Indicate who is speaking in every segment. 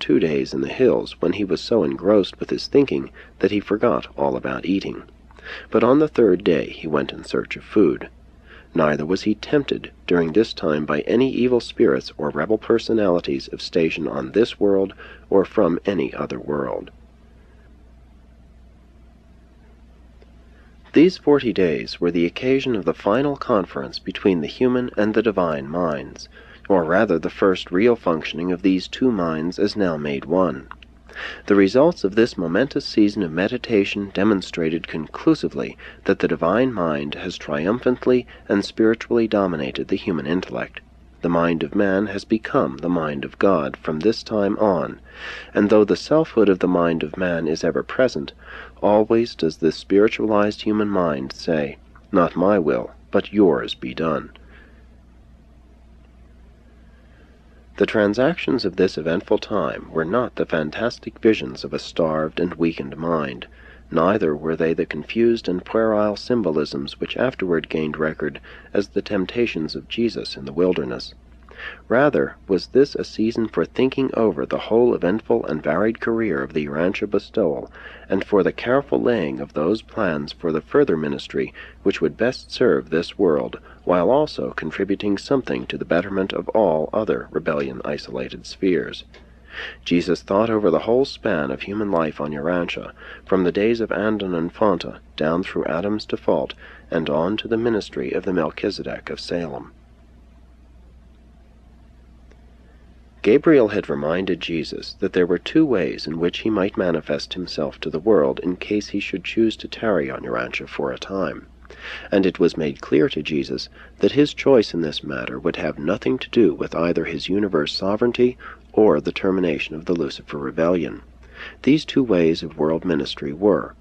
Speaker 1: 2 days in the hills when he was so engrossed with his thinking that he forgot all about eating. But on the 3rd day he went in search of food. Neither was he tempted during this time by any evil spirits or rebel personalities of station on this world or from any other world. These 40 days were the occasion of the final conference between the human and the divine minds, or rather the first real functioning of these two minds as now made one. The results of this momentous season of meditation demonstrated conclusively that the divine mind has triumphantly and spiritually dominated the human intellect. The mind of man has become the mind of God from this time on, and though the selfhood of the mind of man is ever present, always does this spiritualized human mind say, "Not my will, but yours be done." The transactions of this eventful time were not the fantastic visions of a starved and weakened mind, neither were they the confused and puerile symbolisms which afterward gained record as the temptations of Jesus in the wilderness. Rather was this a season for thinking over the whole eventful and varied career of the Urantia bestowal, and for the careful laying of those plans for the further ministry which would best serve this world, while also contributing something to the betterment of all other rebellion-isolated spheres. Jesus thought over the whole span of human life on Urantia, from the days of Andon and Fonta, down through Adam's default, and on to the ministry of the Melchizedek of Salem. Gabriel had reminded Jesus that there were 2 ways in which he might manifest himself to the world in case he should choose to tarry on Urantia for a time, and it was made clear to Jesus that his choice in this matter would have nothing to do with either his universe sovereignty or the termination of the Lucifer rebellion. These 2 ways of world ministry were: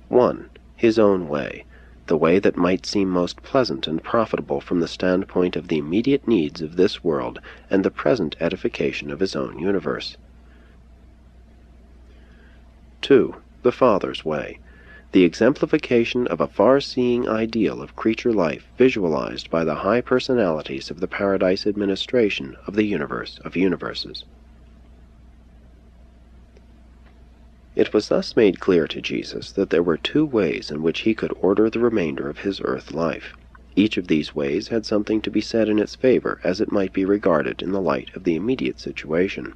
Speaker 1: 1. His own way, the way that might seem most pleasant and profitable from the standpoint of the immediate needs of this world and the present edification of his own universe. 2. The Father's way, the exemplification of a far-seeing ideal of creature life visualized by the high personalities of the Paradise administration of the universe of universes. It was thus made clear to Jesus that there were 2 ways in which he could order the remainder of his earth life. Each of these ways had something to be said in its favor as it might be regarded in the light of the immediate situation.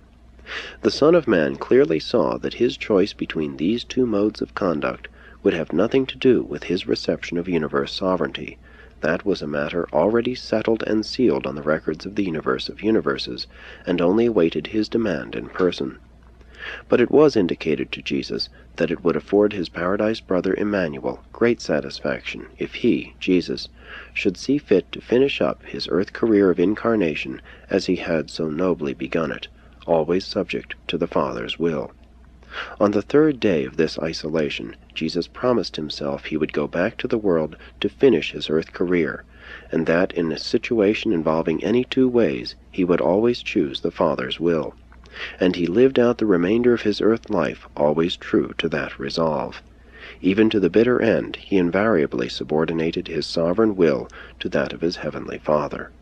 Speaker 1: The Son of Man clearly saw that his choice between these 2 modes of conduct would have nothing to do with his reception of universe sovereignty. That was a matter already settled and sealed on the records of the universe of universes, and only awaited his demand in person. But it was indicated to Jesus that it would afford his Paradise brother Emmanuel great satisfaction if he, Jesus, should see fit to finish up his earth career of incarnation as he had so nobly begun it, always subject to the Father's will. On the 3rd day of this isolation, Jesus promised himself he would go back to the world to finish his earth career, and that in a situation involving any 2 ways he would always choose the Father's will. And he lived out the remainder of his earth life always true to that resolve. Even to the bitter end he invariably subordinated his sovereign will to that of his heavenly Father.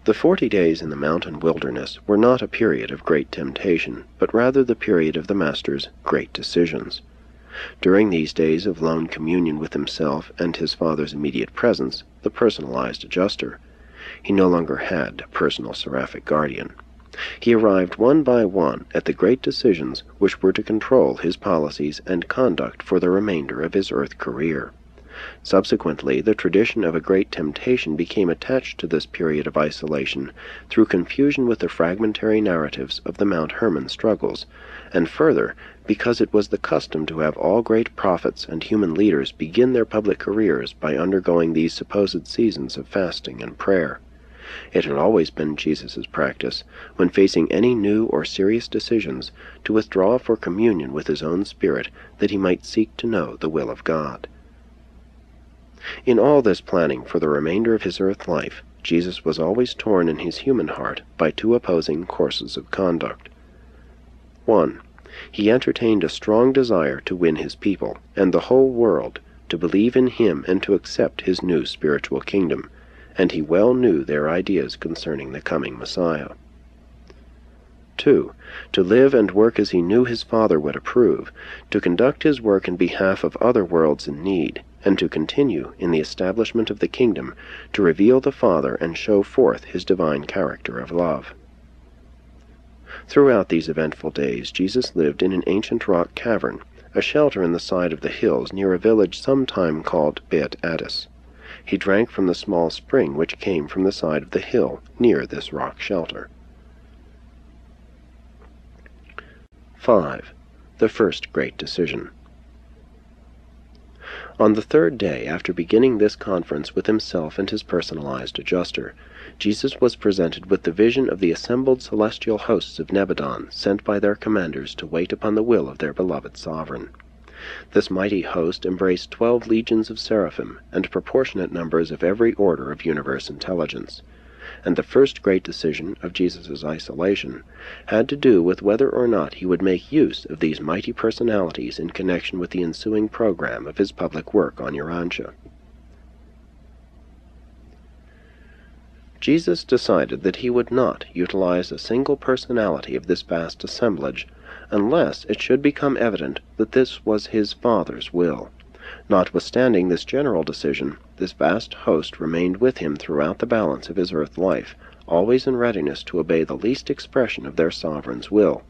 Speaker 1: The 40 days in the mountain wilderness were not a period of great temptation, but rather the period of the Master's great decisions. During these days of lone communion with himself and his Father's immediate presence, the personalized adjuster, he no longer had a personal seraphic guardian. He arrived one by one at the great decisions which were to control his policies and conduct for the remainder of his earth career. Subsequently, the tradition of a great temptation became attached to this period of isolation through confusion with the fragmentary narratives of the Mount Hermon struggles, and further, because it was the custom to have all great prophets and human leaders begin their public careers by undergoing these supposed seasons of fasting and prayer. It had always been Jesus' practice, when facing any new or serious decisions, to withdraw for communion with his own spirit, that he might seek to know the will of God. In all this planning for the remainder of his earth life, Jesus was always torn in his human heart by 2 opposing courses of conduct. 1. He entertained a strong desire to win his people, and the whole world, to believe in him and to accept his new spiritual kingdom, and he well knew their ideas concerning the coming Messiah. 2. To live and work as he knew his Father would approve, to conduct his work in behalf of other worlds in need, and to continue, in the establishment of the kingdom, to reveal the Father and show forth his divine character of love. Throughout these eventful days, Jesus lived in an ancient rock cavern, a shelter in the side of the hills near a village sometime called Beit Addis. He drank from the small spring which came from the side of the hill near this rock shelter. 5. The first great decision. On the third day after beginning this conference with himself and his personalized adjuster, Jesus was presented with the vision of the assembled celestial hosts of Nebadon, sent by their commanders to wait upon the will of their beloved sovereign. This mighty host embraced 12 legions of seraphim and proportionate numbers of every order of universe intelligence. And the first great decision of Jesus' isolation had to do with whether or not he would make use of these mighty personalities in connection with the ensuing program of his public work on Urantia. Jesus decided that he would not utilize a single personality of this vast assemblage unless it should become evident that this was his Father's will. Notwithstanding this general decision, this vast host remained with him throughout the balance of his earth life, always in readiness to obey the least expression of their sovereign's will.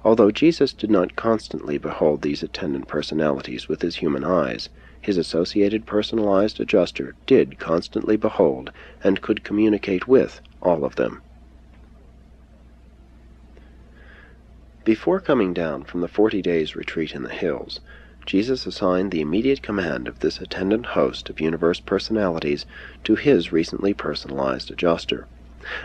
Speaker 1: Although Jesus did not constantly behold these attendant personalities with his human eyes, his associated personalized adjuster did constantly behold and could communicate with all of them. Before coming down from the 40 days' retreat in the hills, Jesus assigned the immediate command of this attendant host of universe personalities to his recently personalized adjuster.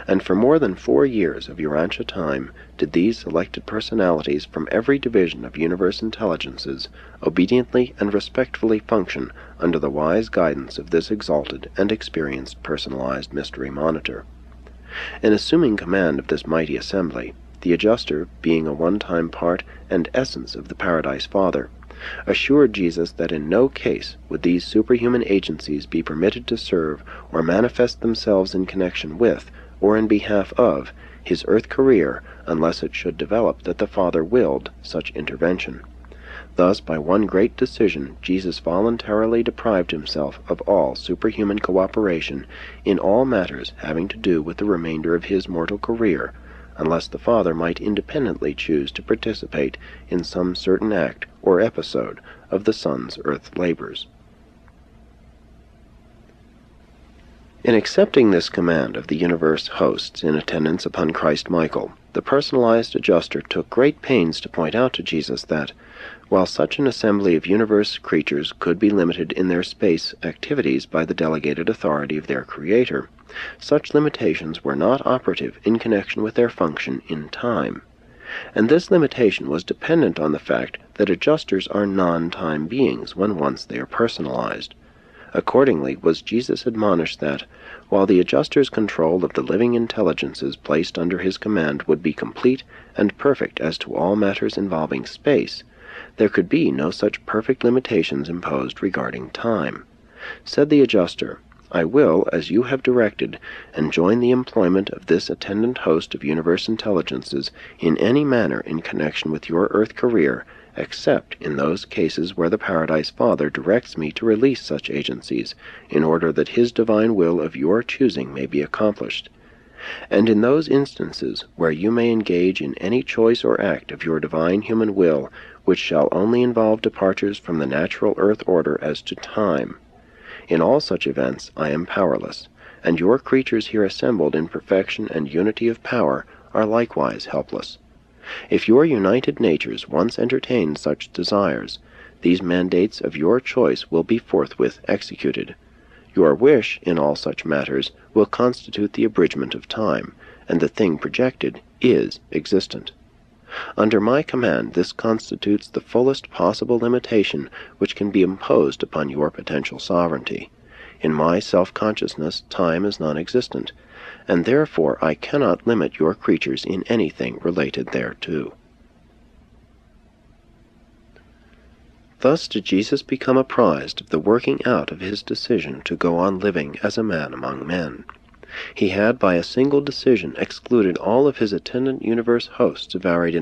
Speaker 1: And for more than 4 years of Urantia time did these selected personalities from every division of universe intelligences obediently and respectfully function under the wise guidance of this exalted and experienced personalized mystery monitor. In assuming command of this mighty assembly, the adjuster, being a one-time part and essence of the Paradise Father, assured Jesus that in no case would these superhuman agencies be permitted to serve or manifest themselves in connection with, or in behalf of, his earth career unless it should develop that the Father willed such intervention. Thus, by one great decision, Jesus voluntarily deprived himself of all superhuman cooperation in all matters having to do with the remainder of his mortal career, unless the Father might independently choose to participate in some certain act or episode of the Son's earth labors. In accepting this command of the universe hosts in attendance upon Christ Michael, the personalized adjuster took great pains to point out to Jesus that, while such an assembly of universe creatures could be limited in their space activities by the delegated authority of their Creator, such limitations were not operative in connection with their function in time. And this limitation was dependent on the fact that adjusters are non-time beings when once they are personalized. Accordingly was Jesus admonished that, while the adjuster's control of the living intelligences placed under his command would be complete and perfect as to all matters involving space, there could be no such perfect limitations imposed regarding time. Said the adjuster, "I will, as you have directed, enjoin the employment of this attendant host of universe intelligences in any manner in connection with your earth career, except in those cases where the Paradise Father directs me to release such agencies, in order that his divine will of your choosing may be accomplished. And in those instances where you may engage in any choice or act of your divine human will, which shall only involve departures from the natural earth order as to time. In all such events I am powerless, and your creatures here assembled in perfection and unity of power are likewise helpless. If your united natures once entertain such desires, these mandates of your choice will be forthwith executed. Your wish in all such matters will constitute the abridgment of time, and the thing projected is existent. Under my command this constitutes the fullest possible limitation which can be imposed upon your potential sovereignty. In my self-consciousness time is non-existent, and therefore I cannot limit your creatures in anything related thereto." Thus did Jesus become apprised of the working out of his decision to go on living as a man among men. He had by a single decision excluded all of his attendant universe hosts varied in